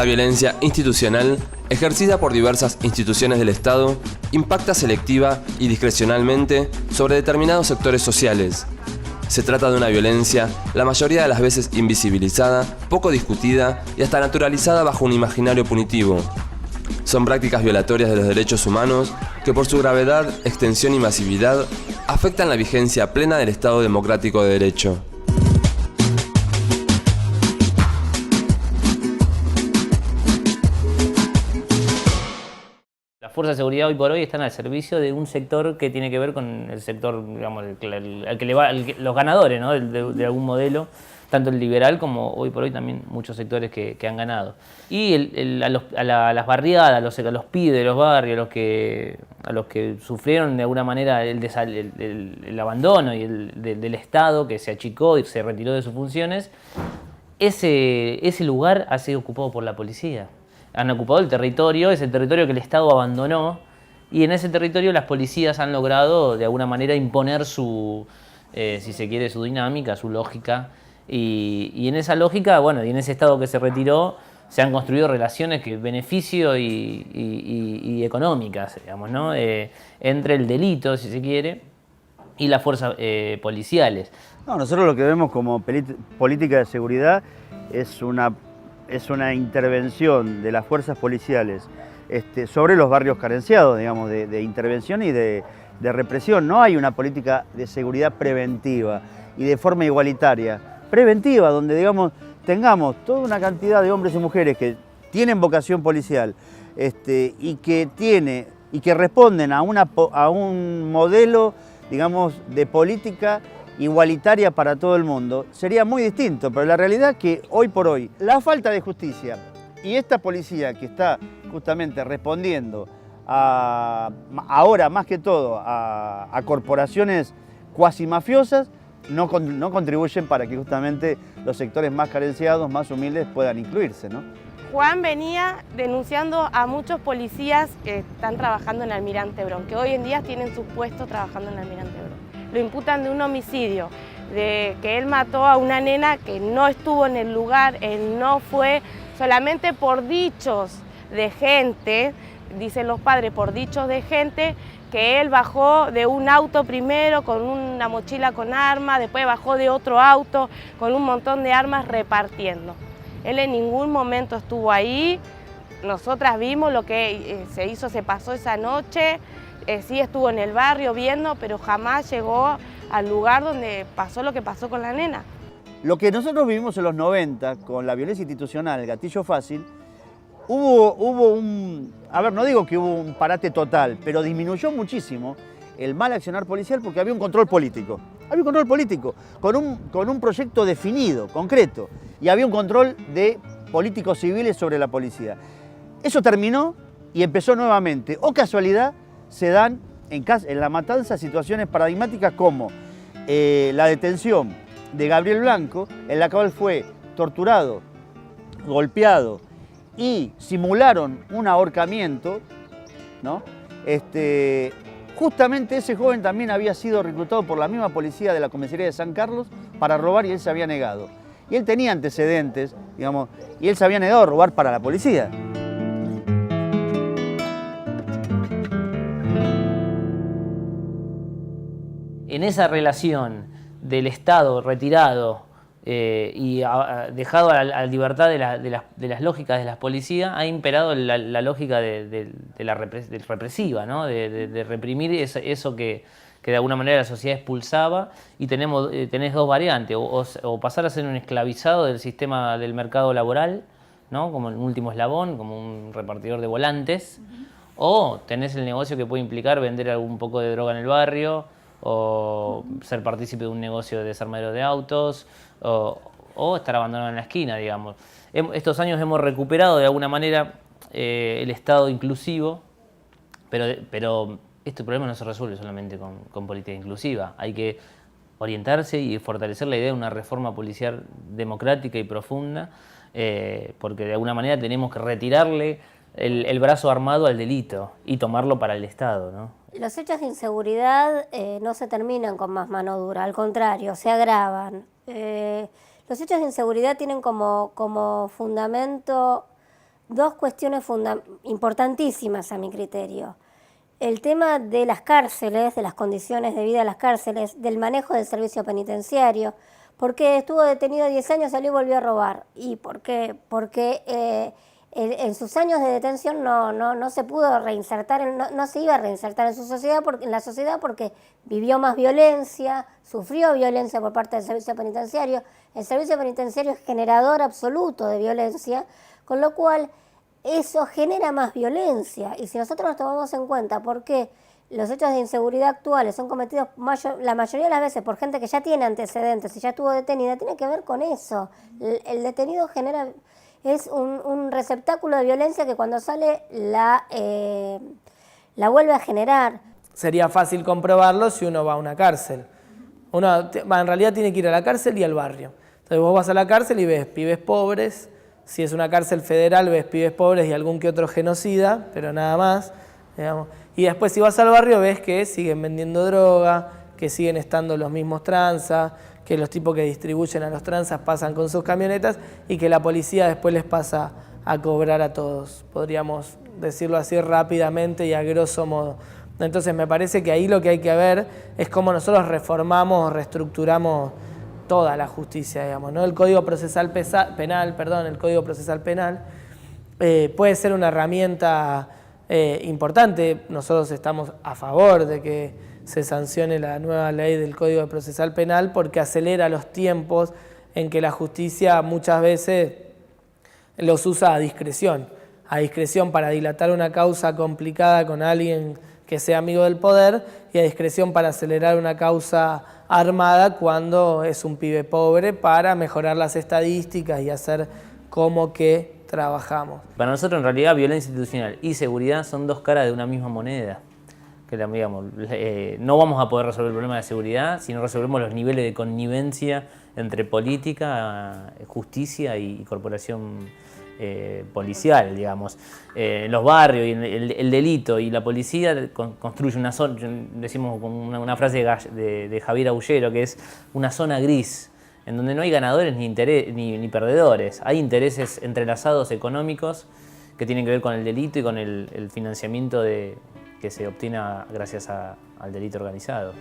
La violencia institucional, ejercida por diversas instituciones del Estado, impacta selectiva y discrecionalmente sobre determinados sectores sociales. Se trata de una violencia, la mayoría de las veces invisibilizada, poco discutida y hasta naturalizada bajo un imaginario punitivo. Son prácticas violatorias de los derechos humanos que por su gravedad, extensión y masividad afectan la vigencia plena del Estado democrático de derecho. Las fuerzas de seguridad hoy por hoy están al servicio de un sector que tiene que ver con el sector, digamos, los ganadores, ¿no? de algún modelo, tanto el liberal como hoy por hoy también muchos sectores que han ganado. Y a las barriadas, a los pibes de los barrios, a los que sufrieron de alguna manera el abandono y del Estado, que se achicó y se retiró de sus funciones, ese lugar ha sido ocupado por la policía. Han ocupado el territorio, es el territorio que el Estado abandonó, y en ese territorio las policías han logrado de alguna manera imponer si se quiere, su dinámica, su lógica, y en esa lógica, bueno, y en ese Estado que se retiró, se han construido relaciones que beneficio y económicas, digamos, ¿no? Entre el delito, si se quiere, y las fuerzas policiales. No, nosotros lo que vemos como política de seguridad es una intervención de las fuerzas policiales sobre los barrios carenciados, digamos, de intervención y de represión. No hay una política de seguridad preventiva y de forma igualitaria. Preventiva, donde, digamos, tengamos toda una cantidad de hombres y mujeres que tienen vocación policial y que responden a un modelo, digamos, de política igualitaria para todo el mundo, sería muy distinto, pero la realidad es que hoy por hoy la falta de justicia y esta policía que está justamente respondiendo ahora más que todo a corporaciones cuasi mafiosas no contribuyen para que justamente los sectores más carenciados, más humildes puedan incluirse, ¿no? Juan venía denunciando a muchos policías que están trabajando en Almirante Brown, que hoy en día tienen sus puestos trabajando en Almirante Brown. Lo imputan de un homicidio, de que él mató a una nena que no estuvo en el lugar, él no fue, solamente por dichos de gente, dicen los padres, por dichos de gente, que él bajó de un auto primero con una mochila con armas, después bajó de otro auto con un montón de armas repartiendo. Él en ningún momento estuvo ahí, nosotras vimos lo que se pasó esa noche. Sí estuvo en el barrio viendo, pero jamás llegó al lugar donde pasó lo que pasó con la nena. Lo que nosotros vivimos en los 90 con la violencia institucional, el gatillo fácil, hubo no digo que hubo un parate total, pero disminuyó muchísimo el mal accionar policial porque había un control político. Había un control político con un proyecto definido, concreto, y había un control de políticos civiles sobre la policía. Eso terminó y empezó nuevamente. O casualidad, se dan en La Matanza situaciones paradigmáticas como la detención de Gabriel Blanco, en la cual fue torturado, golpeado y simularon un ahorcamiento, ¿no? Justamente ese joven también había sido reclutado por la misma policía de la comisaría de San Carlos para robar y él se había negado. Y él tenía antecedentes, digamos, y él se había negado a robar para la policía. En esa relación del Estado retirado y dejado a la libertad de las lógicas de las policías, ha imperado la lógica de represiva, ¿no? de reprimir eso que de alguna manera la sociedad expulsaba, y tenés dos variantes, o pasar a ser un esclavizado del sistema del mercado laboral, ¿no? Como el último eslabón, como un repartidor de volantes, o tenés el negocio que puede implicar vender algún poco de droga en el barrio, o ser partícipe de un negocio de desarmadero de autos, o estar abandonado en la esquina, digamos. Estos años hemos recuperado de alguna manera el Estado inclusivo, pero este problema no se resuelve solamente con política inclusiva. Hay que orientarse y fortalecer la idea de una reforma policial democrática y profunda, porque de alguna manera tenemos que retirarle el brazo armado al delito y tomarlo para el Estado, ¿no? Los hechos de inseguridad no se terminan con más mano dura, al contrario, se agravan. Los hechos de inseguridad tienen como fundamento dos cuestiones importantísimas a mi criterio. El tema de las cárceles, de las condiciones de vida de las cárceles, del manejo del servicio penitenciario. ¿Por qué estuvo detenido 10 años, salió y volvió a robar? ¿Y por qué? Porque en sus años de detención no se pudo reinsertar, no se iba a reinsertar en la sociedad porque vivió más violencia, sufrió violencia por parte del servicio penitenciario. El servicio penitenciario es generador absoluto de violencia, con lo cual eso genera más violencia. Y si nosotros nos tomamos en cuenta por qué los hechos de inseguridad actuales son cometidos la mayoría de las veces por gente que ya tiene antecedentes y ya estuvo detenida, tiene que ver con eso. El detenido es un receptáculo de violencia que cuando sale la vuelve a generar. Sería fácil comprobarlo si uno va a una cárcel. Uno en realidad tiene que ir a la cárcel y al barrio. Entonces vos vas a la cárcel y ves pibes pobres. Si es una cárcel federal, ves pibes pobres y algún que otro genocida, pero nada más, digamos. Y después si vas al barrio ves que siguen vendiendo droga, que siguen estando los mismos tranzas, que los tipos que distribuyen a los tranzas pasan con sus camionetas y que la policía después les pasa a cobrar a todos. Podríamos decirlo así rápidamente y a grosso modo. Entonces me parece que ahí lo que hay que ver es cómo nosotros reformamos, reestructuramos toda la justicia, digamos, ¿no? El Código Procesal Penal puede ser una herramienta importante. Nosotros estamos a favor de que se sancione la nueva ley del Código Procesal Penal porque acelera los tiempos en que la justicia muchas veces los usa a discreción para dilatar una causa complicada con alguien que sea amigo del poder y a discreción para acelerar una causa armada cuando es un pibe pobre para mejorar las estadísticas y hacer como que trabajamos. Para nosotros en realidad violencia institucional y seguridad son dos caras de una misma moneda. Que digamos, no vamos a poder resolver el problema de seguridad si no resolvemos los niveles de connivencia entre política, justicia y corporación policial, digamos. Los barrios y el delito y la policía construye una zona, decimos con una frase de Javier Aullero, que es una zona gris, en donde no hay ganadores ni perdedores. Hay intereses entrelazados económicos que tienen que ver con el delito y con el financiamiento que se obtiene gracias al delito organizado.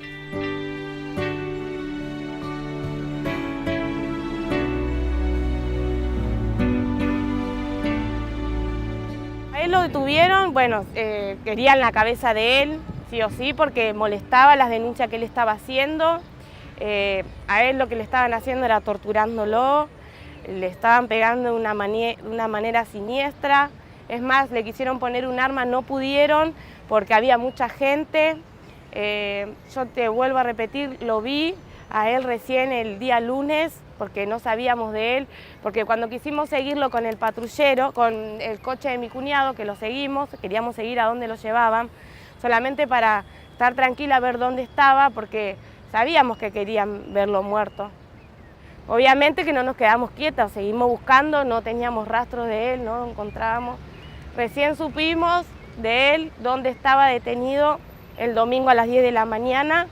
A él lo detuvieron, bueno, querían la cabeza de él, sí o sí, porque molestaba las denuncias que él estaba haciendo. A él lo que le estaban haciendo era torturándolo, le estaban pegando de una manera siniestra. Es más, le quisieron poner un arma, no pudieron porque había mucha gente. Yo te vuelvo a repetir, lo vi a él recién el día lunes porque no sabíamos de él, porque cuando quisimos seguirlo con el patrullero, con el coche de mi cuñado, que lo seguimos, queríamos seguir a dónde lo llevaban, solamente para estar tranquila a ver dónde estaba, porque sabíamos que querían verlo muerto. Obviamente que no nos quedamos quietas, seguimos buscando, no teníamos rastros de él, no lo encontrábamos. Recién supimos de él dónde estaba detenido el domingo a las 10 de la mañana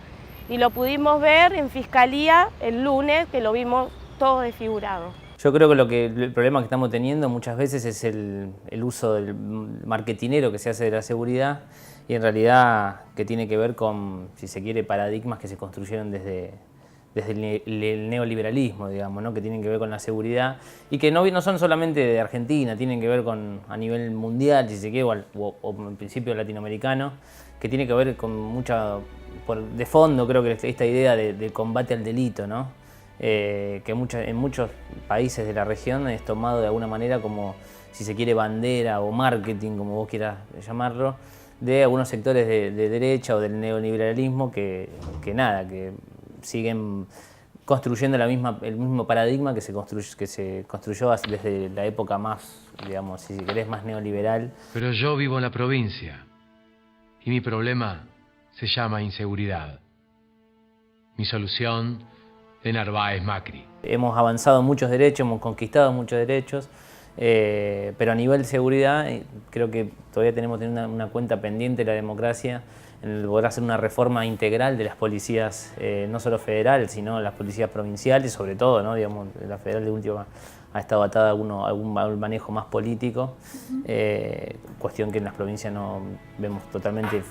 y lo pudimos ver en fiscalía el lunes, que lo vimos todo desfigurado. Yo creo que el problema que estamos teniendo muchas veces es el uso del marketinero que se hace de la seguridad y en realidad que tiene que ver con, si se quiere, paradigmas que se construyeron desde el neoliberalismo, digamos, ¿no? Que tienen que ver con la seguridad y que no son solamente de Argentina, tienen que ver a nivel mundial, si se quiere, o en principio latinoamericano, que tiene que ver con de fondo creo que esta idea de combate al delito, ¿no? Que en muchos países de la región es tomado de alguna manera como, si se quiere, bandera o marketing, como vos quieras llamarlo, de algunos sectores de derecha o del neoliberalismo que siguen construyendo el mismo paradigma que se construyó desde la época más, digamos, si querés, más neoliberal. Pero yo vivo en la provincia y mi problema se llama inseguridad. Mi solución de Narváez Macri. Hemos avanzado en muchos derechos, hemos conquistado muchos derechos, pero a nivel de seguridad creo que todavía tenemos una cuenta pendiente de la democracia en el poder hacer una reforma integral de las policías, no solo federales, sino las policías provinciales, sobre todo, ¿no? Digamos, la federal de última ha estado atada a algún manejo más político, cuestión que en las provincias no vemos totalmente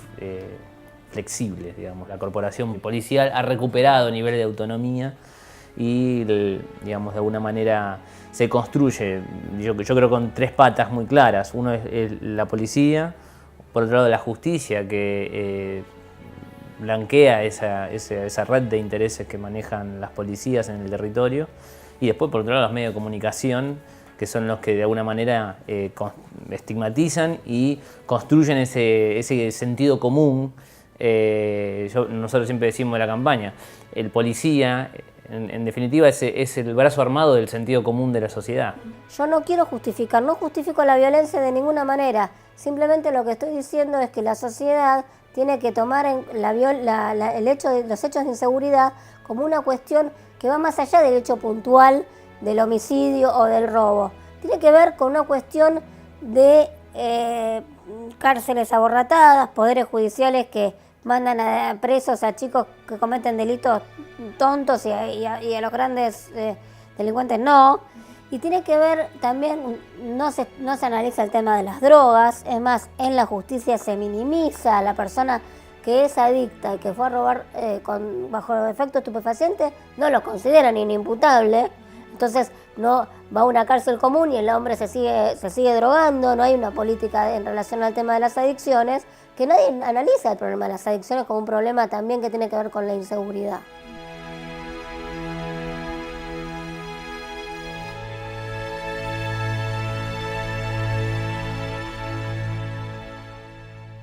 flexibles, digamos. La corporación policial ha recuperado niveles de autonomía y, digamos, de alguna manera se construye, yo creo, con tres patas muy claras. Uno es la policía, por otro lado la justicia, que blanquea esa red de intereses que manejan las policías en el territorio, y después por otro lado los medios de comunicación, que son los que de alguna manera estigmatizan y construyen ese sentido común. Nosotros siempre decimos en la campaña, el policía en definitiva es el brazo armado del sentido común de la sociedad. Yo no quiero justificar, no justifico la violencia de ninguna manera, simplemente lo que estoy diciendo es que la sociedad tiene que tomar los hechos de inseguridad como una cuestión que va más allá del hecho puntual del homicidio o del robo. Tiene que ver con una cuestión de cárceles abarrotadas, poderes judiciales que mandan a presos a chicos que cometen delitos tontos y a los grandes delincuentes no. Y tiene que ver también, no se analiza el tema de las drogas, es más, en la justicia se minimiza a la persona que es adicta y que fue a robar bajo efecto estupefaciente, no lo consideran inimputable. Entonces no va a una cárcel común y el hombre se sigue drogando, no hay una política en relación al tema de las adicciones, que nadie analiza el problema de las adicciones como un problema también que tiene que ver con la inseguridad.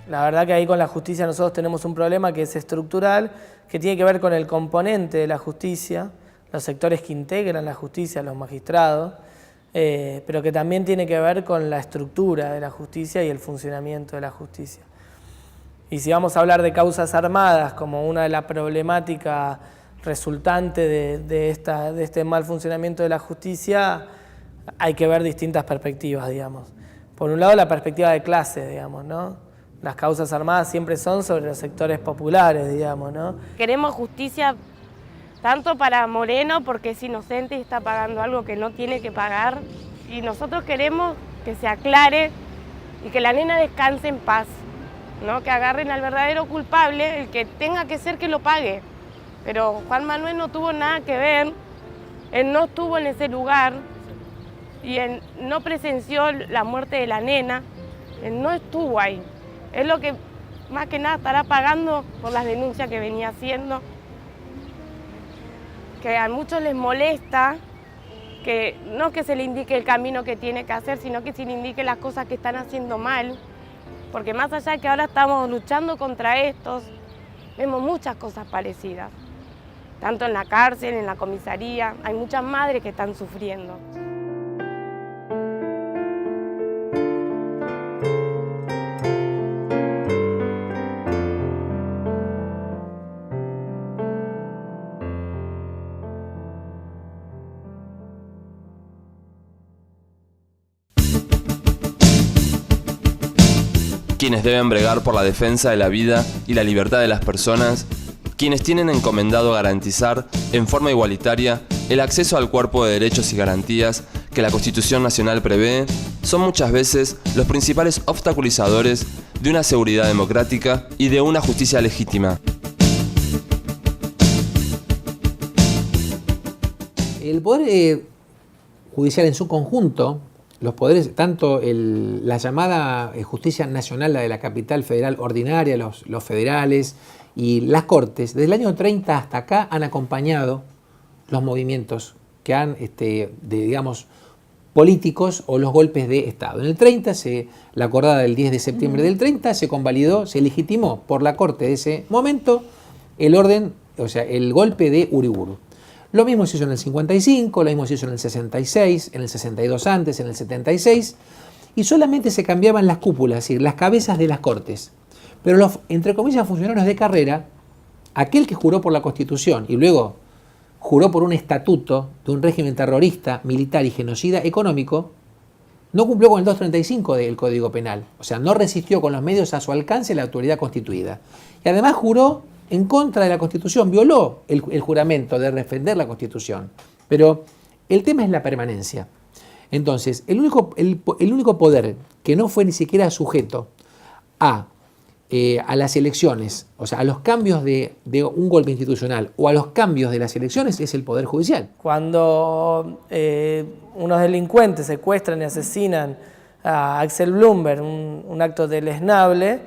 La verdad que ahí con la justicia nosotros tenemos un problema que es estructural, que tiene que ver con el componente de la justicia, los sectores que integran la justicia, los magistrados, pero que también tiene que ver con la estructura de la justicia y el funcionamiento de la justicia. Y si vamos a hablar de causas armadas como una de las problemáticas resultantes de este mal funcionamiento de la justicia, hay que ver distintas perspectivas, digamos. Por un lado, la perspectiva de clase, digamos, ¿no? Las causas armadas siempre son sobre los sectores populares, digamos, ¿no? Queremos justicia tanto para Moreno, porque es inocente y está pagando algo que no tiene que pagar, y nosotros queremos que se aclare y que la nena descanse en paz, ¿no? Que agarren al verdadero culpable, el que tenga que ser que lo pague. Pero Juan Manuel no tuvo nada que ver, él no estuvo en ese lugar y él no presenció la muerte de la nena, él no estuvo ahí. Es lo que más que nada estará pagando por las denuncias que venía haciendo. Que a muchos les molesta, que no que se le indique el camino que tiene que hacer, sino que se le indique las cosas que están haciendo mal. Porque más allá de que ahora estamos luchando contra estos, vemos muchas cosas parecidas. Tanto en la cárcel, en la comisaría, hay muchas madres que están sufriendo. Quienes deben bregar por la defensa de la vida y la libertad de las personas, quienes tienen encomendado garantizar en forma igualitaria el acceso al cuerpo de derechos y garantías que la Constitución Nacional prevé, son muchas veces los principales obstaculizadores de una seguridad democrática y de una justicia legítima. El poder judicial en su conjunto, los poderes, tanto la llamada justicia nacional, la de la capital federal ordinaria, los federales y las cortes, desde el año 30 hasta acá han acompañado los movimientos que han, digamos, políticos o los golpes de Estado. En el 30, la acordada del 10 de septiembre del 30, se convalidó, se legitimó por la corte de ese momento el orden, o sea, el golpe de Uriburu. Lo mismo se hizo en el 55, lo mismo se hizo en el 66, en el 62 antes, en el 76, y solamente se cambiaban las cúpulas, es decir, las cabezas de las cortes. Pero los, entre comillas, funcionarios de carrera, aquel que juró por la Constitución y luego juró por un estatuto de un régimen terrorista, militar y genocida económico, no cumplió con el 235 del Código Penal. O sea, no resistió con los medios a su alcance la autoridad constituida. Y además juró en contra de la Constitución, violó el juramento de defender la Constitución. Pero el tema es la permanencia. Entonces, el único poder que no fue ni siquiera sujeto a las elecciones, o sea, a los cambios de un golpe institucional o a los cambios de las elecciones es el Poder Judicial. Cuando unos delincuentes secuestran y asesinan a Axel Bloomberg, un acto deleznable,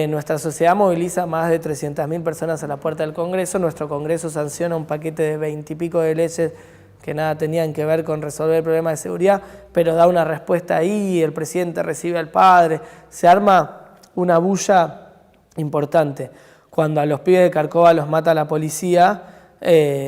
nuestra sociedad moviliza más de 300.000 personas a la puerta del Congreso. Nuestro Congreso sanciona un paquete de 20 y pico de leyes que nada tenían que ver con resolver el problema de seguridad, pero da una respuesta ahí, el presidente recibe al padre, se arma una bulla importante. Cuando a los pibes de Carcova los mata la policía,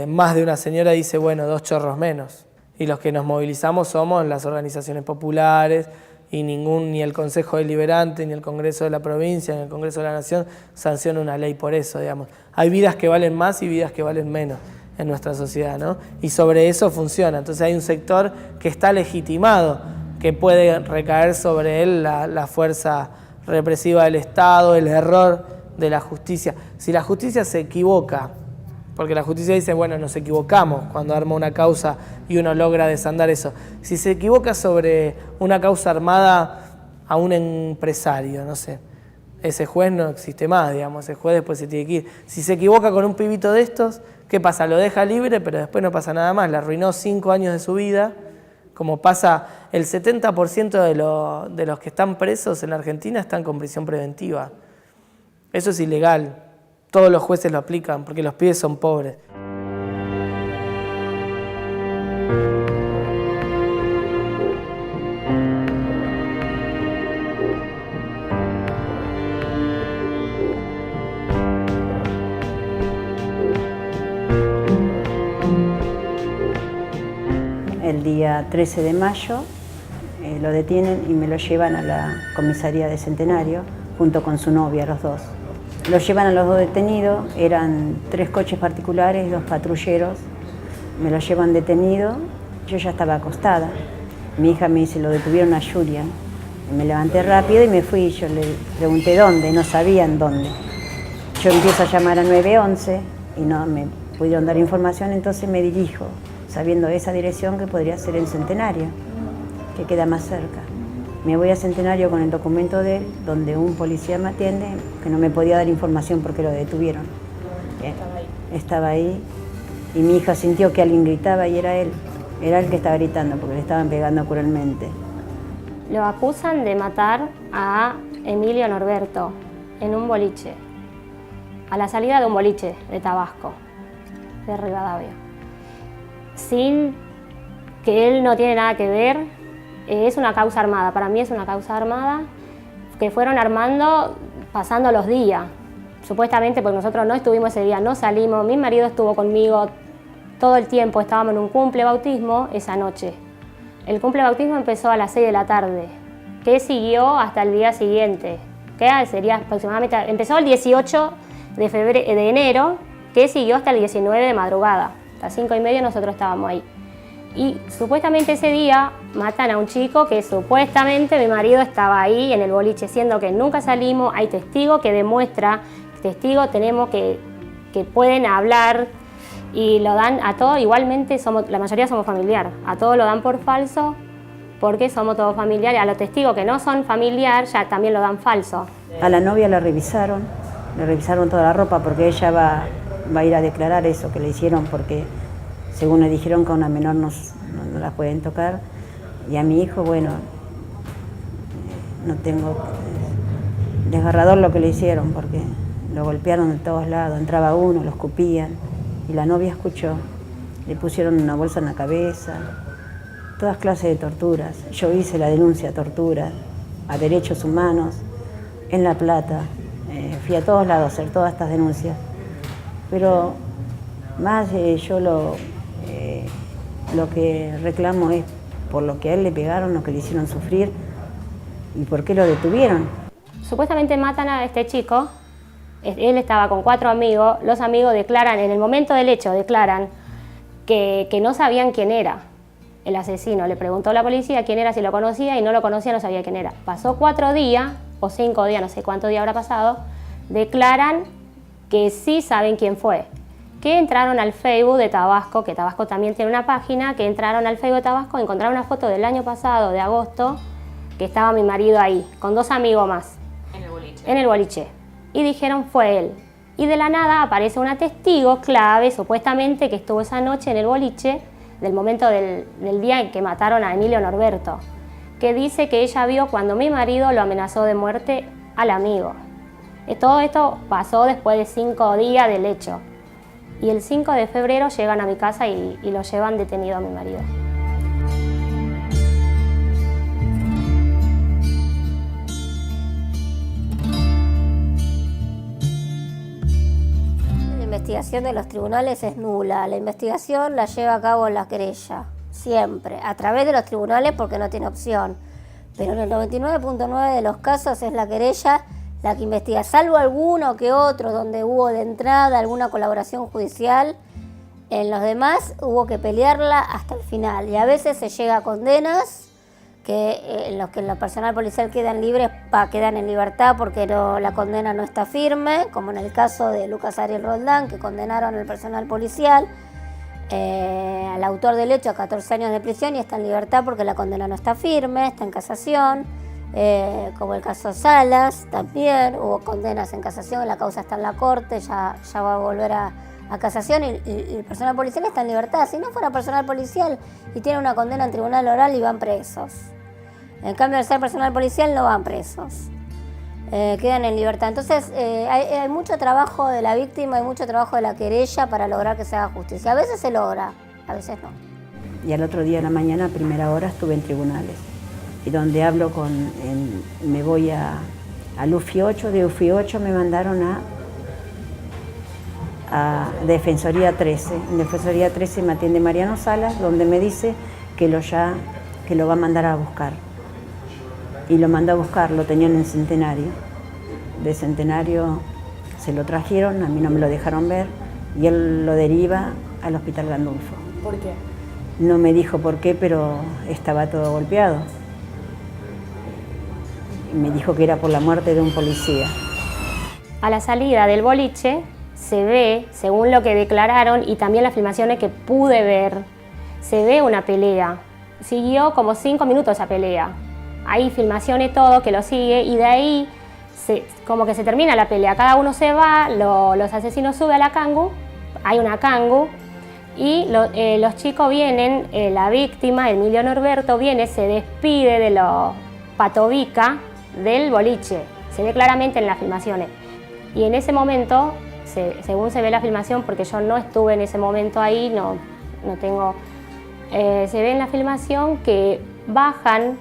más de una señora dice, bueno, 2 chorros menos. Y los que nos movilizamos somos las organizaciones populares, y ni el Consejo Deliberante, ni el Congreso de la Provincia, ni el Congreso de la Nación sanciona una ley por eso, digamos. Hay vidas que valen más y vidas que valen menos en nuestra sociedad, ¿no? Y sobre eso funciona. Entonces hay un sector que está legitimado, que puede recaer sobre él la fuerza represiva del Estado, el error de la justicia. Si la justicia se equivoca, porque la justicia dice, bueno, nos equivocamos cuando arma una causa y uno logra desandar eso. Si se equivoca sobre una causa armada a un empresario, no sé, ese juez no existe más, digamos, ese juez después se tiene que ir. Si se equivoca con un pibito de estos, ¿qué pasa? Lo deja libre, pero después no pasa nada más, le arruinó 5 años de su vida, como pasa el 70% de los que están presos en la Argentina están con prisión preventiva. Eso es ilegal. Todos los jueces lo aplican porque los pibes son pobres. El día 13 de mayo lo detienen y me lo llevan a la comisaría de Centenario junto con su novia, los dos. Los llevan a los dos detenidos, eran 3 coches particulares y 2 patrulleros. Me los llevan detenido, yo ya estaba acostada. Mi hija me dice, lo detuvieron a Julian. Me levanté rápido y me fui, yo le pregunté dónde, no sabían dónde. Yo empiezo a llamar a 911 y no me pudieron dar información, entonces me dirijo, sabiendo esa dirección que podría ser en Centenario, que queda más cerca. Me voy a Centenario con el documento de él, donde un policía me atiende, que no me podía dar información porque lo detuvieron. Estaba ahí y mi hija sintió que alguien gritaba y era él que estaba gritando porque le estaban pegando cruelmente. Lo acusan de matar a Emilio Norberto en un boliche, a la salida de un boliche de Tabasco, de Rivadavia. Sin que él no tiene nada que ver. Es una causa armada, para mí es una causa armada que fueron armando pasando los días, supuestamente porque nosotros no estuvimos ese día, no salimos, mi marido estuvo conmigo todo el tiempo, estábamos en un cumple bautismo esa noche. El cumple bautismo empezó a las 6 de la tarde, que siguió hasta el día siguiente, que sería aproximadamente, empezó el 18 de enero, que siguió hasta el 19 de madrugada, a las 5:30 nosotros estábamos ahí. Y supuestamente ese día matan a un chico que supuestamente mi marido estaba ahí en el boliche, siendo que nunca salimos, hay testigo que demuestra, testigo tenemos que pueden hablar y lo dan a todos, igualmente la mayoría somos familiar, a todos lo dan por falso porque somos todos familiares, a los testigos que no son familiar ya también lo dan falso. A la novia le revisaron toda la ropa porque ella va a ir a declarar eso que le hicieron porque según le dijeron que a una menor no la pueden tocar. Y a mi hijo, bueno, no tengo desgarrador lo que le hicieron porque lo golpearon de todos lados, entraba uno, lo escupían y la novia escuchó, le pusieron una bolsa en la cabeza, todas clases de torturas. Yo hice la denuncia a tortura, a derechos humanos, en La Plata, fui a todos lados a hacer todas estas denuncias, pero más yo lo que reclamo es por lo que a él le pegaron, lo que le hicieron sufrir y por qué lo detuvieron. Supuestamente matan a este chico, él estaba con 4 amigos, los amigos declaran, en el momento del hecho declaran que no sabían quién era el asesino. Le preguntó a la policía quién era, si lo conocía y no lo conocía, no sabía quién era. Pasó 4 días o 5 días, no sé cuántos días habrá pasado, declaran que sí saben quién fue. que entraron al Facebook de Tabasco, que Tabasco también tiene una página, que entraron al Facebook de Tabasco, encontraron una foto del año pasado, de agosto, que estaba mi marido ahí, con 2 amigos más. En el boliche. En el boliche. Y dijeron fue él. Y de la nada aparece una testigo clave, supuestamente, que estuvo esa noche en el boliche, del momento del día en que mataron a Emilio Norberto, que dice que ella vio cuando mi marido lo amenazó de muerte al amigo. Todo esto pasó después de 5 días del hecho. Y el 5 de febrero llegan a mi casa y lo llevan detenido a mi marido. La investigación de los tribunales es nula. La investigación la lleva a cabo la querella, siempre, a través de los tribunales porque no tiene opción. Pero en el 99.9 de los casos es la querella la que investiga, salvo alguno que otro donde hubo de entrada alguna colaboración judicial. En los demás hubo que pelearla hasta el final y a veces se llega a condenas en los que el personal policial quedan libres, quedan en libertad porque la condena no está firme, como en el caso de Lucas Ariel Roldán, que condenaron al personal policial, al autor del hecho a 14 años de prisión y está en libertad porque la condena no está firme, está en casación. Como el caso Salas, también hubo condenas en casación, la causa está en la corte, ya va a volver a casación y el personal policial está en libertad. Si no fuera personal policial y tiene una condena en tribunal oral y van presos. En cambio, al ser personal policial no van presos, quedan en libertad. Entonces hay mucho trabajo de la víctima, hay mucho trabajo de la querella para lograr que se haga justicia. A veces se logra, a veces no. Y al otro día de la mañana, a primera hora, estuve en tribunales. Y donde hablo me voy al UFI 8, de UFI 8 me mandaron a Defensoría 13. En Defensoría 13 me atiende Mariano Salas, donde me dice que lo va a mandar a buscar. Y lo mandó a buscar, lo tenían en Centenario. De Centenario se lo trajeron, a mí no me lo dejaron ver, y él lo deriva al Hospital Gandulfo. ¿Por qué? No me dijo por qué, pero estaba todo golpeado. Me dijo que era por la muerte de un policía. A la salida del boliche se ve, según lo que declararon y también las filmaciones que pude ver, se ve una pelea. Siguió como 5 minutos esa pelea. Hay filmaciones todo que lo sigue y de ahí como que se termina la pelea. Cada uno se va, los asesinos suben a la cangu, hay una cangu y los chicos vienen, la víctima, Emilio Norberto, viene, se despide de los Patovica del boliche, se ve claramente en las filmaciones. Y en ese momento, según se ve la filmación, porque yo no estuve en ese momento ahí, no tengo... se ve en la filmación que bajan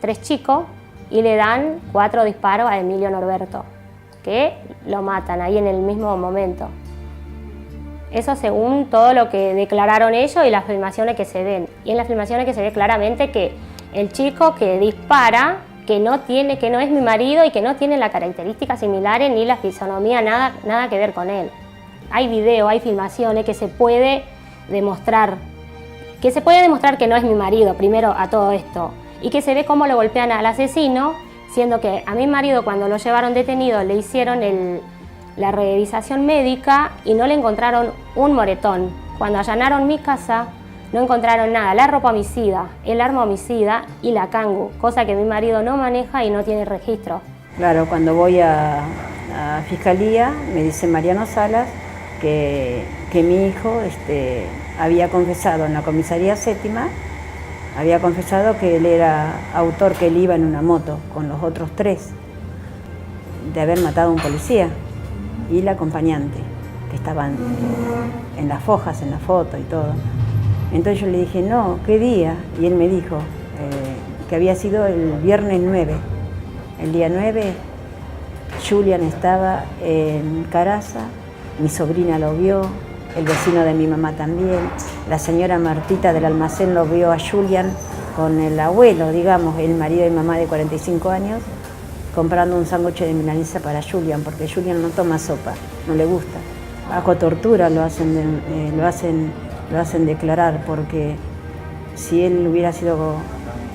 3 chicos y le dan 4 disparos a Emilio Norberto, que lo matan ahí en el mismo momento. Eso según todo lo que declararon ellos y las filmaciones que se ven. Y en las filmaciones que se ve claramente que el chico que dispara, que no es mi marido y que no tiene las características similares ni la fisonomía, nada que ver con él. Hay video, hay filmaciones que se puede demostrar que no es mi marido, primero a todo esto, y que se ve cómo lo golpean al asesino, siendo que a mi marido cuando lo llevaron detenido le hicieron la revisación médica y no le encontraron un moretón. Cuando allanaron mi casa no encontraron nada, la ropa homicida, el arma homicida y la cangu, cosa que mi marido no maneja y no tiene registro. Claro, cuando voy a Fiscalía me dice Mariano Salas que mi hijo había confesado en la comisaría séptima, había confesado que él era autor, que él iba en una moto con los otros 3, de haber matado a un policía y la acompañante, que estaban en las fojas, en la foto y todo. Entonces yo le dije, no, ¿qué día? Y él me dijo que había sido el viernes 9. El día 9, Julián estaba en Caraza, mi sobrina lo vio, el vecino de mi mamá también, la señora Martita del almacén lo vio a Julián con el abuelo, digamos, el marido de mi mamá de 45 años, comprando un sándwich de milanesa para Julián, porque Julián no toma sopa, no le gusta. Bajo tortura lo hacen declarar, porque si él hubiera sido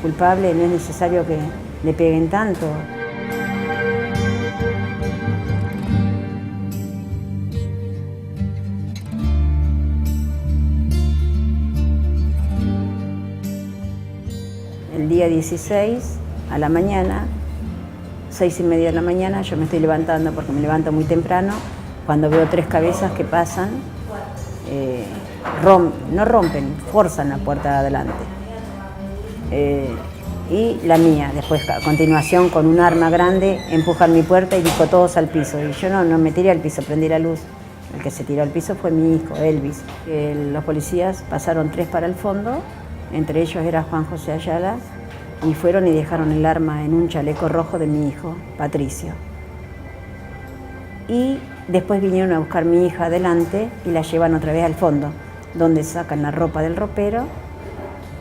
culpable no es necesario que le peguen tanto. día 16 a la mañana, 6:30 de la mañana, yo me estoy levantando porque me levanto muy temprano, cuando veo 3 cabezas que pasan, no rompen, forzan la puerta de adelante. Y la mía, después a continuación con un arma grande empujan mi puerta y dijo todos al piso. Y yo no me tiré al piso, prendí la luz. El que se tiró al piso fue mi hijo, Elvis. Los policías pasaron 3 para el fondo, entre ellos era Juan José Ayala, y fueron y dejaron el arma en un chaleco rojo de mi hijo, Patricio. Y después vinieron a buscar a mi hija adelante y la llevan otra vez al fondo, donde sacan la ropa del ropero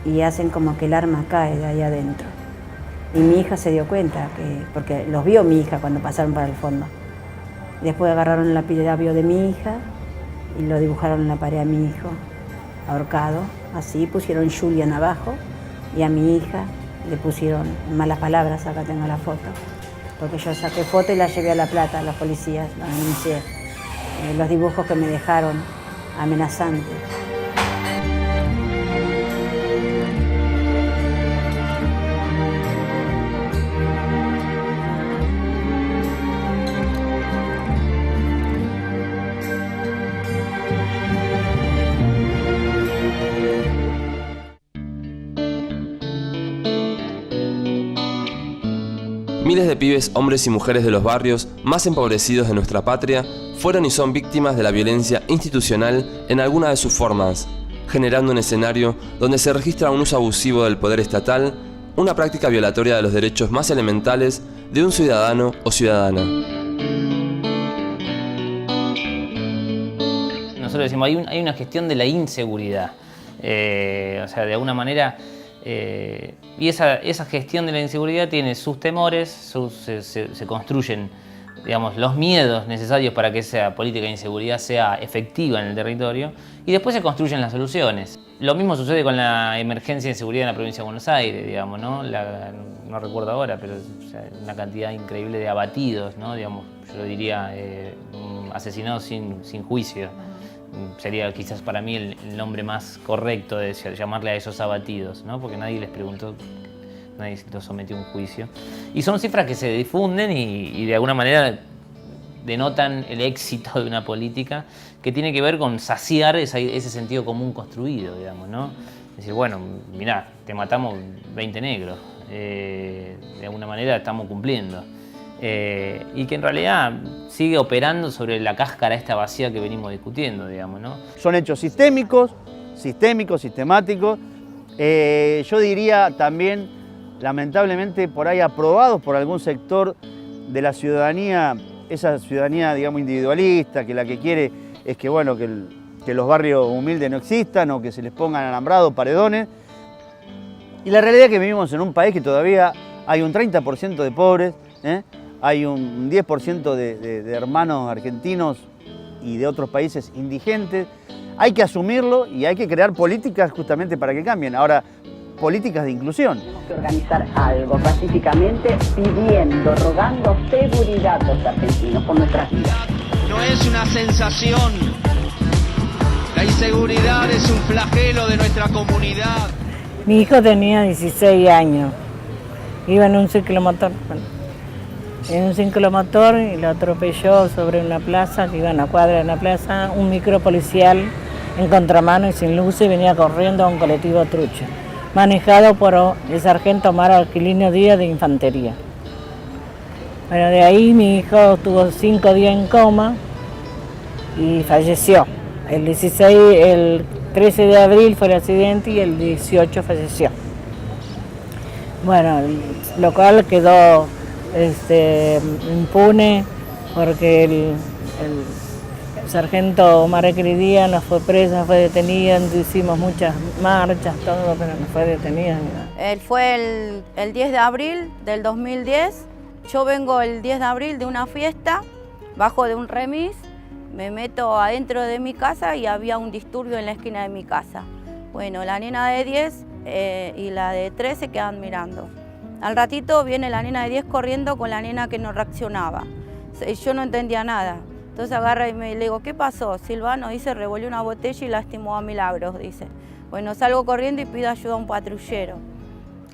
y hacen como que el arma cae de ahí adentro. Y mi hija se dio cuenta, porque los vio mi hija cuando pasaron para el fondo. Después agarraron el lapidabio de mi hija y lo dibujaron en la pared a mi hijo, ahorcado. Así pusieron Julian abajo y a mi hija le pusieron malas palabras, acá tengo la foto. Porque yo saqué foto y la llevé a La Plata, a los policías, la denuncié. Los dibujos que me dejaron amenazantes. Miles de pibes, hombres y mujeres de los barrios más empobrecidos de nuestra patria fueron y son víctimas de la violencia institucional en alguna de sus formas, generando un escenario donde se registra un uso abusivo del poder estatal, una práctica violatoria de los derechos más elementales de un ciudadano o ciudadana. Nosotros decimos, hay una gestión de la inseguridad, o sea, de alguna manera... y esa gestión de la inseguridad tiene sus temores, se construyen, digamos, los miedos necesarios para que esa política de inseguridad sea efectiva en el territorio y después se construyen las soluciones. Lo mismo sucede con la emergencia de inseguridad en la provincia de Buenos Aires, digamos, ¿no? No recuerdo ahora, pero o sea, una cantidad increíble de abatidos, ¿no? Digamos, yo diría asesinados sin juicio. Sería quizás para mí el nombre más correcto de llamarle a esos abatidos, ¿no? Porque nadie les preguntó, nadie los sometió a un juicio. Y son cifras que se difunden y de alguna manera denotan el éxito de una política que tiene que ver con saciar ese sentido común construido, digamos, ¿no? Es decir, bueno, mirá, te matamos 20 negros, de alguna manera estamos cumpliendo. Y que en realidad sigue operando sobre la cáscara esta vacía que venimos discutiendo, digamos, ¿no? Son hechos sistemáticos. Yo diría también, lamentablemente, por ahí aprobados por algún sector de la ciudadanía, esa ciudadanía, digamos, individualista, que la que quiere es que, bueno, que los barrios humildes no existan o que se les pongan alambrados, paredones. Y la realidad es que vivimos en un país que todavía hay un 30% de pobres, hay un 10% de hermanos argentinos y de otros países indigentes. Hay que asumirlo y hay que crear políticas justamente para que cambien. Ahora, políticas de inclusión. Tenemos que organizar algo pacíficamente, pidiendo, rogando seguridad a los argentinos por nuestras vidas. No es una sensación. La inseguridad es un flagelo de nuestra comunidad. Mi hijo tenía 16 años. Iba en un ciclomotor. Y lo atropelló sobre una plaza, que iba en la cuadra de una plaza, un micro policial en contramano y sin luces y venía corriendo a un colectivo trucha, manejado por el sargento Omar Aquilino Díaz de Infantería. Bueno, de ahí mi hijo estuvo 5 días en coma y falleció. El 13 de abril fue el accidente y el 18 falleció. Bueno, el local quedó impune porque el sargento Omar Aquilino Díaz no fue preso, no fue detenido, hicimos muchas marchas, todo, pero no fue detenido. Él fue el 10 de abril del 2010. Yo vengo el 10 de abril de una fiesta, bajo de un remis, me meto adentro de mi casa y había un disturbio en la esquina de mi casa. Bueno, la nena de 10 y la de 13 se quedan mirando. Al ratito viene la nena de 10 corriendo con la nena que no reaccionaba. Yo no entendía nada. Entonces agarra y le digo, ¿qué pasó? Silvano dice, revolvió una botella y lastimó a Milagros, dice. Bueno, salgo corriendo y pido ayuda a un patrullero.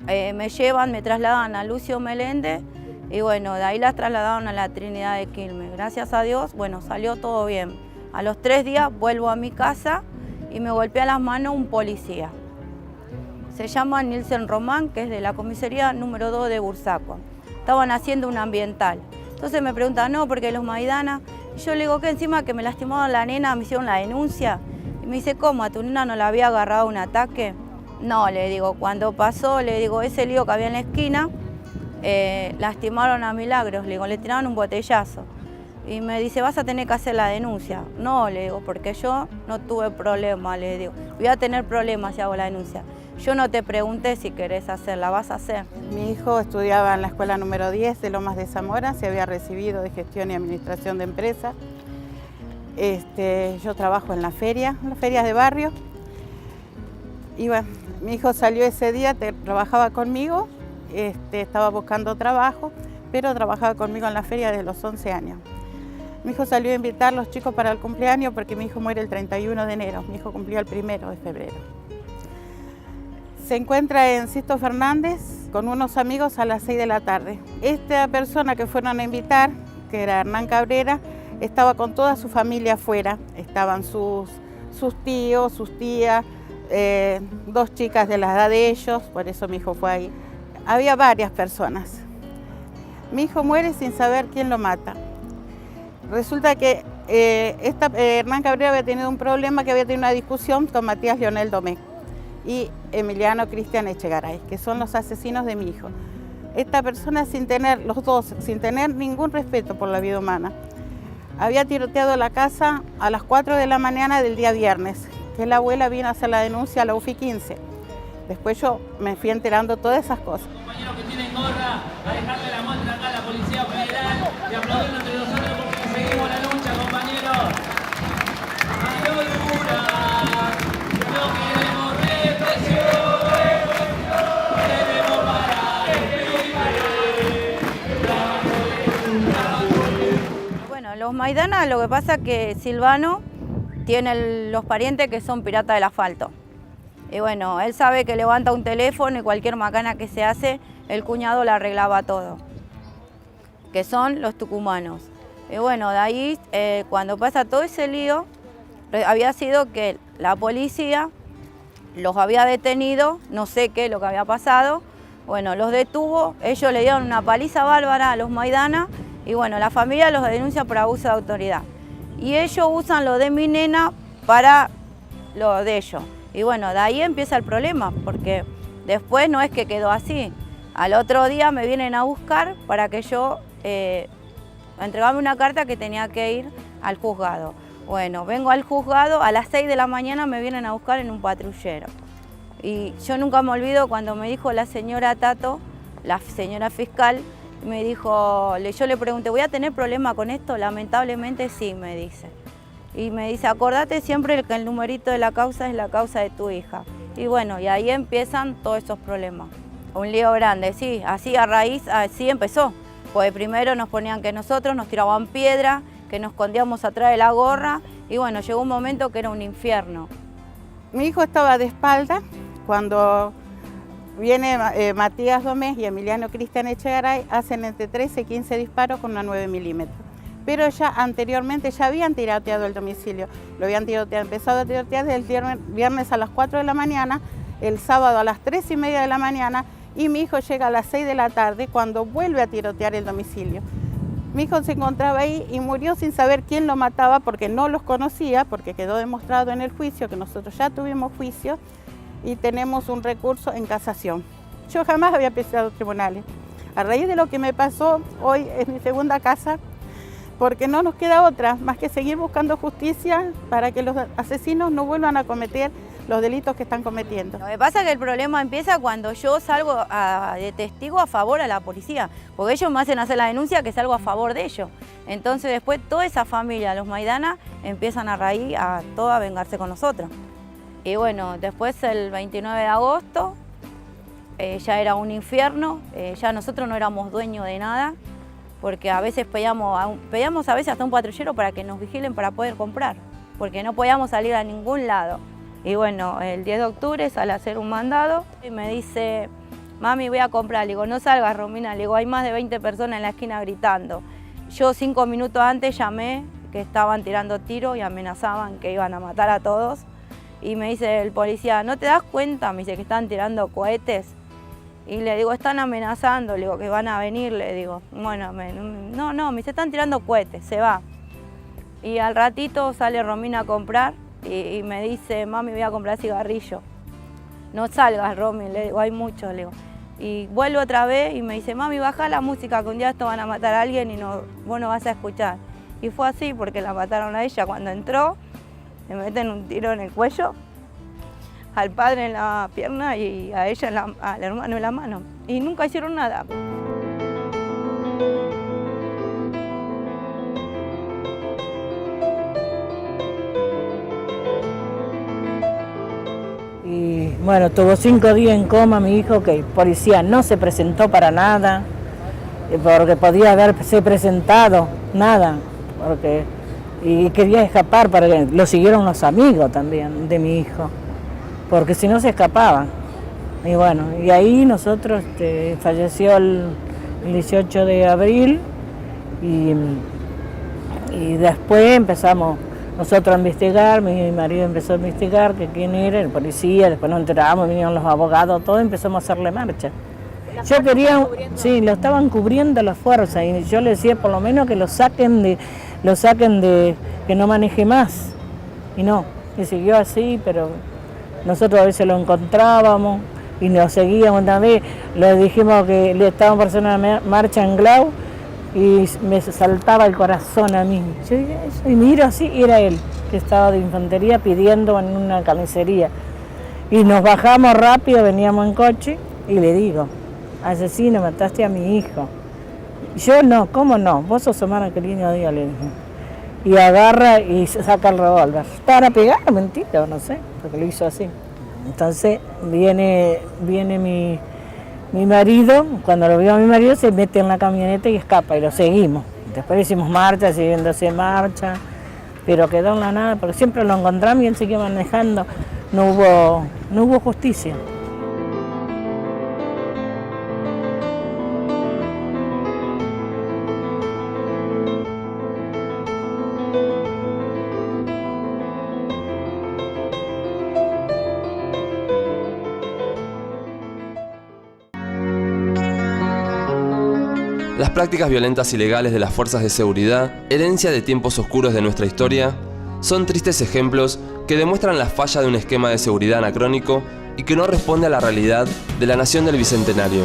me llevan, me trasladan a Lucio Meléndez y bueno, de ahí las trasladaron a la Trinidad de Quilmes. Gracias a Dios, bueno, salió todo bien. A los 3 días vuelvo a mi casa y me golpea las manos un policía. Se llama Nilsen Román, que es de la comisaría número 2 de Bursaco. Estaban haciendo un ambiental. Entonces me preguntan, no, porque los Maidana. Y yo le digo que encima que me lastimaron la nena, me hicieron la denuncia. Y me dice, ¿cómo? ¿A tu nena no le había agarrado un ataque? No, le digo, cuando pasó, le digo, ese lío que había en la esquina, lastimaron a Milagros, le digo, le tiraron un botellazo. Y me dice, vas a tener que hacer la denuncia. No, le digo, porque yo no tuve problema, le digo. Voy a tener problemas si hago la denuncia. Yo no te pregunté si querés hacerla, vas a hacer. Mi hijo estudiaba en la escuela número 10 de Lomas de Zamora, se había recibido de gestión y administración de empresas. Yo trabajo en las ferias de barrio. Y bueno, mi hijo salió ese día, trabajaba conmigo, estaba buscando trabajo, pero trabajaba conmigo en la feria desde los 11 años. Mi hijo salió a invitar a los chicos para el cumpleaños porque mi hijo muere el 31 de enero, mi hijo cumplió el 1 de febrero. Se encuentra en Sisto Fernández con unos amigos a las 6 de la tarde. Esta persona que fueron a invitar, que era Hernán Cabrera, estaba con toda su familia afuera. Estaban sus tíos, sus tías, 2 chicas de la edad de ellos, por eso mi hijo fue ahí. Había varias personas. Mi hijo muere sin saber quién lo mata. Resulta que Hernán Cabrera había tenido un problema, que había tenido una discusión con Matías Leonel Domecq y Emiliano Cristian Echegaray, que son los asesinos de mi hijo. Esta persona, los dos, sin tener ningún respeto por la vida humana, había tiroteado la casa a las 4 de la mañana del día viernes, que la abuela vino a hacer la denuncia a la UFI 15. Después yo me fui enterando todas esas cosas. Compañeros que tienen gorra, a dejarle la muestra acá a la Policía Federal y aplaudirnos entre nosotros porque seguimos la lucha, compañeros. ¡A lo dura! ¡No queremos represión! ¡Debemos parar el pibe! Bueno, los Maidana, lo que pasa es que Silvano tiene los parientes que son piratas del asfalto. Y bueno, él sabe que levanta un teléfono y cualquier macana que se hace, el cuñado le arreglaba todo, que son los tucumanos. Y bueno, de ahí, cuando pasa todo ese lío, había sido que la policía los había detenido, no sé qué es lo que había pasado, bueno, los detuvo, ellos le dieron una paliza bárbara a los Maidana y bueno, la familia los denuncia por abuso de autoridad. Y ellos usan lo de mi nena para lo de ellos. Y bueno, de ahí empieza el problema, porque después no es que quedó así. Al otro día me vienen a buscar para que yo entregame una carta que tenía que ir al juzgado. Bueno, vengo al juzgado, a las 6 de la mañana me vienen a buscar en un patrullero. Y yo nunca me olvido cuando me dijo la señora Tato, la señora fiscal, me dijo, yo le pregunté, ¿voy a tener problema con esto? Lamentablemente sí, me dice. Y me dice, acordate siempre que el numerito de la causa es la causa de tu hija. Y bueno, y ahí empiezan todos esos problemas. Un lío grande, sí, así a raíz, así empezó. Pues primero nos ponían que nosotros nos tiraban piedra, que nos escondíamos atrás de la gorra, y bueno, llegó un momento que era un infierno. Mi hijo estaba de espalda cuando viene Matías Domecq y Emiliano Cristian Echegaray, hacen entre 13 y 15 disparos con una 9 milímetros. Pero ya anteriormente ya habían tiroteado el domicilio, lo habían empezado a tirotear desde el viernes a las 4 de la mañana, el sábado a las 3:30 de la mañana y mi hijo llega a las 6 de la tarde cuando vuelve a tirotear el domicilio. Mi hijo se encontraba ahí y murió sin saber quién lo mataba porque no los conocía, porque quedó demostrado en el juicio que nosotros ya tuvimos juicio y tenemos un recurso en casación. Yo jamás había pisado tribunales. A raíz de lo que me pasó, hoy es mi segunda casa, porque no nos queda otra más que seguir buscando justicia para que los asesinos no vuelvan a cometer los delitos que están cometiendo. Lo que pasa es que el problema empieza cuando yo salgo de testigo a favor a la policía, porque ellos me hacen hacer la denuncia que salgo a favor de ellos. Entonces después toda esa familia, los Maidana, empiezan a raíz a toda vengarse con nosotros. Y bueno, después el 29 de agosto ya era un infierno, ya nosotros no éramos dueños de nada, porque a veces pedíamos a veces hasta un patrullero para que nos vigilen para poder comprar, porque no podíamos salir a ningún lado. Y bueno, el 10 de octubre sale a hacer un mandado y me dice, mami, voy a comprar. Le digo, no salgas, Romina. Le digo, hay más de 20 personas en la esquina gritando. Yo 5 minutos antes llamé que estaban tirando tiros y amenazaban que iban a matar a todos. Y me dice el policía, ¿no te das cuenta? Me dice que están tirando cohetes. Y le digo, están amenazando, le digo, que van a venir. Le digo, bueno, no, me dice, están tirando cohetes, se va. Y al ratito sale Romina a comprar y me dice, mami, voy a comprar cigarrillo. No salgas, Romy, le digo, hay muchos, le digo. Y vuelvo otra vez y me dice, mami, baja la música, que un día esto van a matar a alguien y vos no vas a escuchar. Y fue así porque la mataron a ella cuando entró, le meten un tiro en el cuello, al padre en la pierna y a ella, al hermano en la mano. Y nunca hicieron nada. Y bueno, tuvo 5 días en coma mi hijo, que el policía no se presentó para nada, porque podía haberse presentado, nada, y quería escapar, para que lo siguieron los amigos también de mi hijo, porque si no se escapaba. Y bueno, y ahí nosotros, falleció el 18 de abril y después empezamos nosotros a investigar, mi marido empezó a investigar que quién era, el policía, después nos enteramos, vinieron los abogados, todos empezamos a hacerle marcha. Yo quería, sí, lo estaban cubriendo las fuerzas y yo le decía por lo menos que lo saquen de, que no maneje más. Y no, que siguió así, pero nosotros a veces lo encontrábamos y nos seguíamos una vez, le dijimos que le estaban por hacer una marcha en Glau y me saltaba el corazón a mí. Yo dije eso y miro así, y era él, que estaba de infantería pidiendo en una carnicería. Y nos bajamos rápido, veníamos en coche y le digo, asesino, mataste a mi hijo. Yo no, ¿cómo no? Vos sos Omar Aquilino Díaz, le dije. Y agarra y saca el revólver. Para pegar, mentira, no sé, porque lo hizo así. Entonces viene mi marido, cuando lo vio a mi marido, se mete en la camioneta y escapa y lo seguimos. Después hicimos marcha, siguiéndose marcha, pero quedó en la nada, porque siempre lo encontramos y él siguió manejando. No hubo justicia. Las prácticas violentas y legales de las fuerzas de seguridad, herencia de tiempos oscuros de nuestra historia, son tristes ejemplos que demuestran la falla de un esquema de seguridad anacrónico y que no responde a la realidad de la nación del Bicentenario.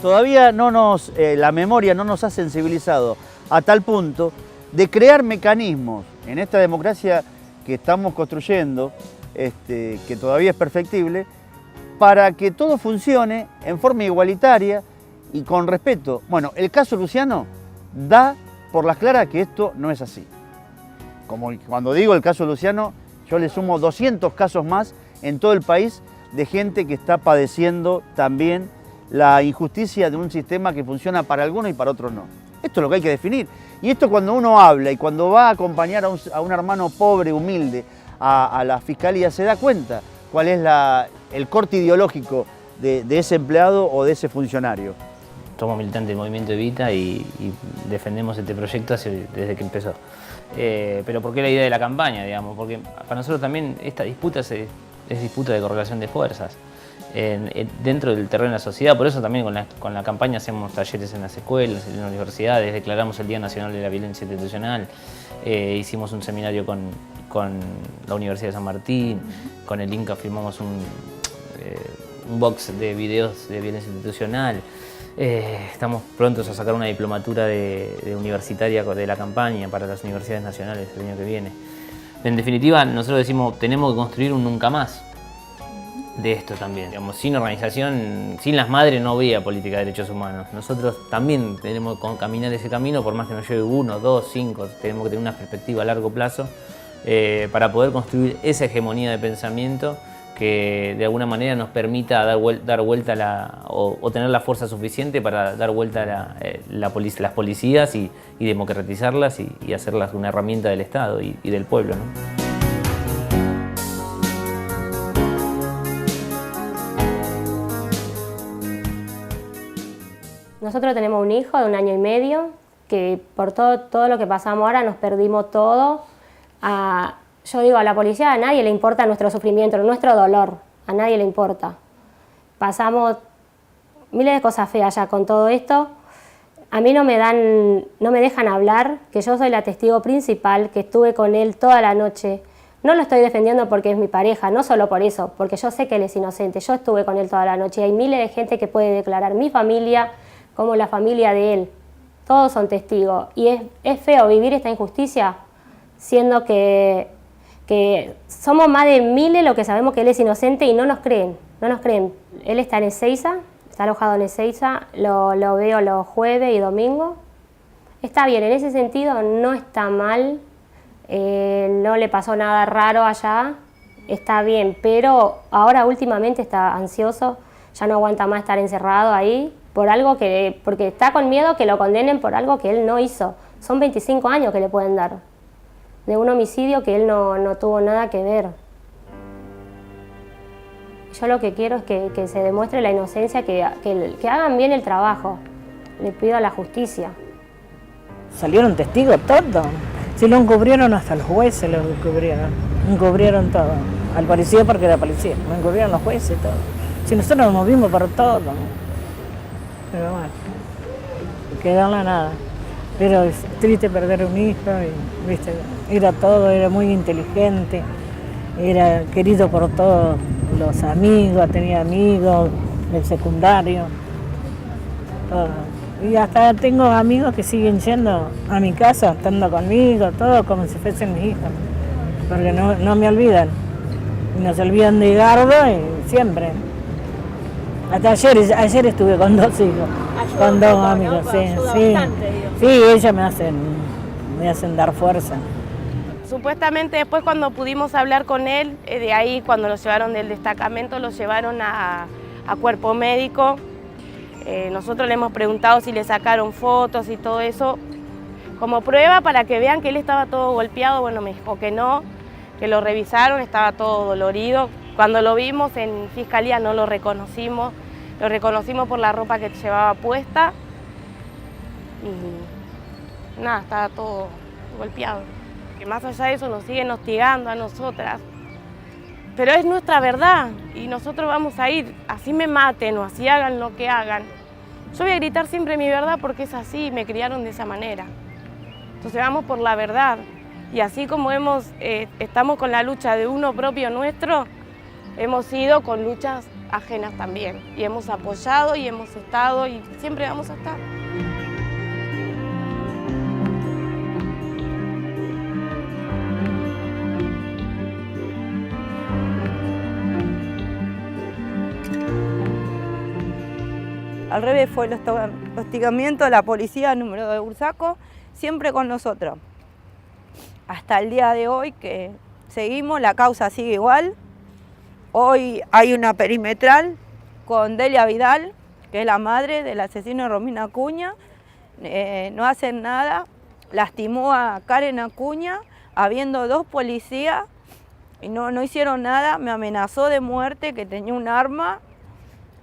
Todavía la memoria no nos ha sensibilizado a tal punto de crear mecanismos en esta democracia que estamos construyendo, que todavía es perfectible, para que todo funcione en forma igualitaria y con respeto. Bueno, el caso Luciano da por las claras que esto no es así. Como cuando digo el caso Luciano, yo le sumo 200 casos más en todo el país de gente que está padeciendo también la injusticia de un sistema que funciona para algunos y para otros no. Esto es lo que hay que definir. Y esto cuando uno habla y cuando va a acompañar a un hermano pobre, humilde, a la fiscalía, se da cuenta cuál es el corte ideológico de ese empleado o de ese funcionario. Somos militantes del movimiento Evita y defendemos este proyecto desde que empezó. Pero ¿por qué la idea de la campaña, digamos? Porque para nosotros también esta disputa es disputa de correlación de fuerzas dentro del terreno de la sociedad. Por eso también con la campaña hacemos talleres en las escuelas, en las universidades, declaramos el Día Nacional de la Violencia Institucional, hicimos un seminario con la Universidad de San Martín, con el INCA firmamos un box de videos de violencia institucional. Estamos prontos a sacar una diplomatura de universitaria de la campaña para las universidades nacionales el año que viene. En definitiva, nosotros decimos, tenemos que construir un nunca más de esto también. Digamos, sin organización, sin las madres no había política de derechos humanos. Nosotros también tenemos que caminar ese camino, por más que nos lleve 1, 2, 5, tenemos que tener una perspectiva a largo plazo para poder construir esa hegemonía de pensamiento que de alguna manera nos permita dar vuelta o tener la fuerza suficiente para dar vuelta las policías y democratizarlas y hacerlas una herramienta del Estado y del pueblo, ¿no? Nosotros tenemos un hijo de 1 año y medio, que por todo lo que pasamos ahora nos perdimos todo. Yo digo, a la policía a nadie le importa nuestro sufrimiento, nuestro dolor, a nadie le importa. Pasamos miles de cosas feas ya con todo esto. A mí no me dejan hablar, que yo soy la testigo principal, que estuve con él toda la noche. No lo estoy defendiendo porque es mi pareja, no solo por eso, porque yo sé que él es inocente. Yo estuve con él toda la noche y hay miles de gente que puede declarar, mi familia como la familia de él. Todos son testigos. Y es feo vivir esta injusticia, siendo que somos más de miles los que sabemos que él es inocente y no nos creen. No nos creen. Él está en Ezeiza, está alojado en Ezeiza, lo veo los jueves y domingos. Está bien, en ese sentido no está mal. No le pasó nada raro allá, está bien, pero ahora últimamente está ansioso, ya no aguanta más estar encerrado ahí, porque está con miedo que lo condenen por algo que él no hizo. Son 25 años que le pueden dar, de un homicidio que él no tuvo nada que ver. Yo lo que quiero es que se demuestre la inocencia, que hagan bien el trabajo, le pido a la justicia. Salieron testigos todos. Si lo encubrieron hasta los jueces, lo encubrieron todo. Al policía porque era policía, lo encubrieron los jueces todo. Si nosotros nos movimos por todo. Pero bueno, quedó en la nada. Pero es triste perder un hijo, y, ¿viste? Era todo, era muy inteligente, era querido por todos los amigos, tenía amigos del secundario, todo. Y hasta tengo amigos que siguen yendo a mi casa, estando conmigo, todo como si fuesen mis hijos, porque no me olvidan. Y no se olvidan de Gardo y siempre. Hasta ayer estuve con 2 hijos, con 2 amigos, sí. Sí, ellos me hacen dar fuerza. Supuestamente después cuando pudimos hablar con él, de ahí cuando lo llevaron del destacamento, lo llevaron a cuerpo médico. Nosotros le hemos preguntado si le sacaron fotos y todo eso como prueba para que vean que él estaba todo golpeado. Bueno, me dijo que no, que lo revisaron, estaba todo dolorido. Cuando lo vimos en fiscalía no lo reconocimos por la ropa que llevaba puesta y nada, estaba todo golpeado. Que más allá de eso nos siguen hostigando a nosotras, pero es nuestra verdad y nosotros vamos a ir, así me maten o así hagan lo que hagan. Yo voy a gritar siempre mi verdad porque es así, me criaron de esa manera. Entonces vamos por la verdad y así como estamos con la lucha de uno propio nuestro, hemos ido con luchas ajenas también y hemos apoyado y hemos estado y siempre vamos a estar. Al revés, fue el hostigamiento de la policía número de Bursaco, siempre con nosotros. Hasta el día de hoy que seguimos, la causa sigue igual. Hoy hay una perimetral con Delia Vidal, que es la madre del asesino de Romina Acuña. No hacen nada, lastimó a Karen Acuña, habiendo 2 policías, y no hicieron nada, me amenazó de muerte, que tenía un arma,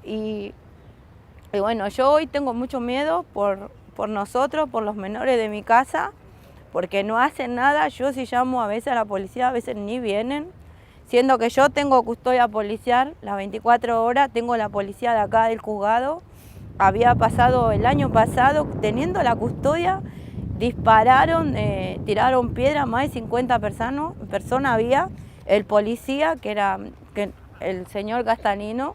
y bueno, yo hoy tengo mucho miedo por nosotros, por los menores de mi casa, porque no hacen nada. Yo si llamo a veces a la policía, a veces ni vienen, siendo que yo tengo custodia policial las 24 horas, tengo la policía de acá del juzgado. Había pasado el año pasado, teniendo la custodia, dispararon, tiraron piedra, más de 50 personas había. El policía, que era el señor Castanino,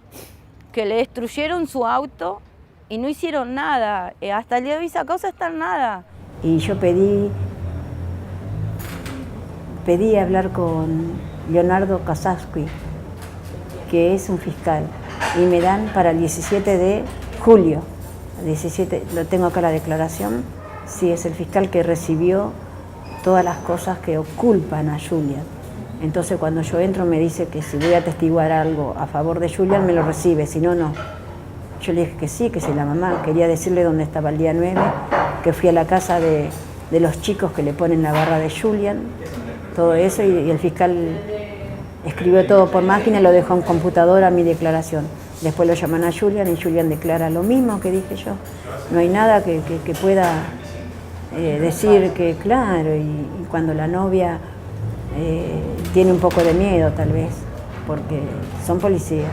que le destruyeron su auto y no hicieron nada. Hasta el día de hoy esa causa está en nada. Y yo pedí hablar con Leonardo Casasqui, que es un fiscal, y me dan para el 17 de julio. 17, lo tengo acá la declaración, sí, es el fiscal que recibió todas las cosas que culpan a Julián. Entonces cuando yo entro me dice que si voy a atestiguar algo a favor de Julián me lo recibe, si no, no. Yo le dije que sí, que si la mamá quería decirle dónde estaba el día 9, que fui a la casa de los chicos que le ponen la barra de Julián, todo eso, y el fiscal escribió todo por máquina y lo dejó en computadora mi declaración. Después lo llaman a Julián y Julián declara lo mismo que dije yo. no hay nada que pueda decir que claro, y cuando la novia tiene un poco de miedo tal vez, porque son policías,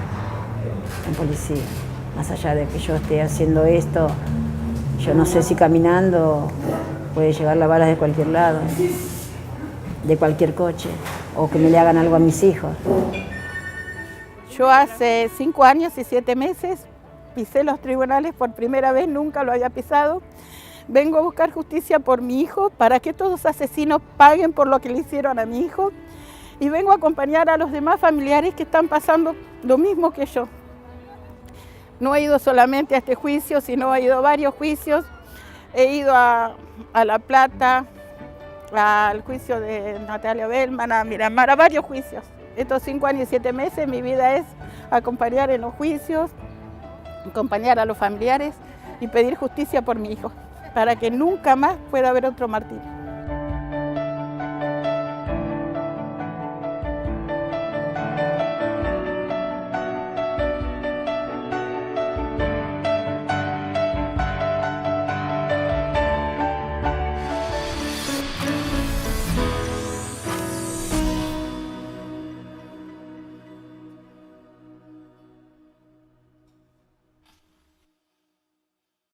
más allá de que yo esté haciendo esto, yo no sé si caminando puede llevar la bala de cualquier lado, de cualquier coche, o que me le hagan algo a mis hijos. Yo hace 5 años y 7 meses pisé los tribunales por primera vez, nunca lo había pisado. Vengo a buscar justicia por mi hijo, para que todos los asesinos paguen por lo que le hicieron a mi hijo. Y vengo a acompañar a los demás familiares que están pasando lo mismo que yo. No he ido solamente a este juicio, sino he ido a varios juicios. He ido a La Plata, al juicio de Natalia Bellman, a Miramar, a varios juicios. Estos 5 años y 7 meses mi vida es acompañar en los juicios, acompañar a los familiares y pedir justicia por mi hijo, para que nunca más pueda haber otro martirio.